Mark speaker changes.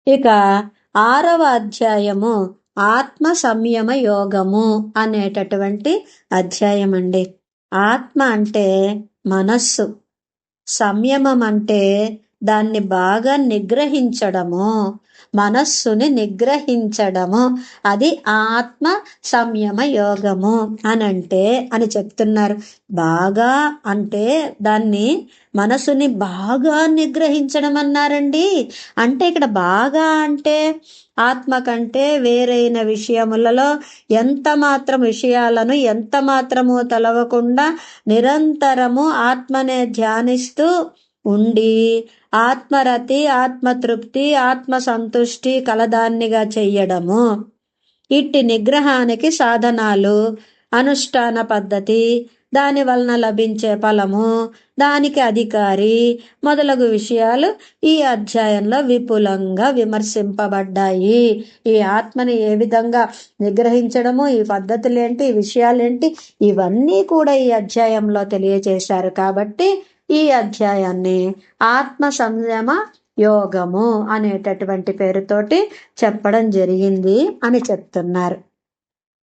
Speaker 1: ఇక 6వ అధ్యాయము ఆత్మ సంయమ యోగము అనేటటువంటి అధ్యాయం అండి. ఆత్మ అంటే మనస్సు, సంయమం అంటే దాన్ని బాగా నిగ్రహించడము, మనస్సుని నిగ్రహించడము, అది ఆత్మ సంయమ యోగము అని చెప్తున్నారు. బాగా అంటే దాన్ని మనసుని బాగా నిగ్రహించడం అన్నారండి. అంటే ఇక్కడ బాగా అంటే ఆత్మ కంటే వేరైన విషయములలో విషయాలను ఎంత మాత్రము తలవకుండా నిరంతరము ఆత్మనే ధ్యానిస్తూ ఉండి ఆత్మరతి, ఆత్మతృప్తి, ఆత్మ సంతుష్టి కలదాన్నిగా చెయ్యడము. ఇట్టి నిగ్రహానికి సాధనాలు, అనుష్ఠాన పద్ధతి, దాని వలన లభించే ఫలము, దానికి అధికారి మొదలగు విషయాలు ఈ అధ్యాయంలో విపులంగా విమర్శింపబడ్డాయి. ఈ ఆత్మని ఏ విధంగా నిగ్రహించడము, ఈ పద్ధతులేంటి, ఈ విషయాలేంటి, ఇవన్నీ కూడా ఈ అధ్యాయంలో తెలియజేశారు. కాబట్టి ఈ అధ్యాయాన్ని ఆత్మ సంయమ యోగము అనేటటువంటి పేరుతోటి చెప్పడం జరిగింది అని చెప్తున్నారు.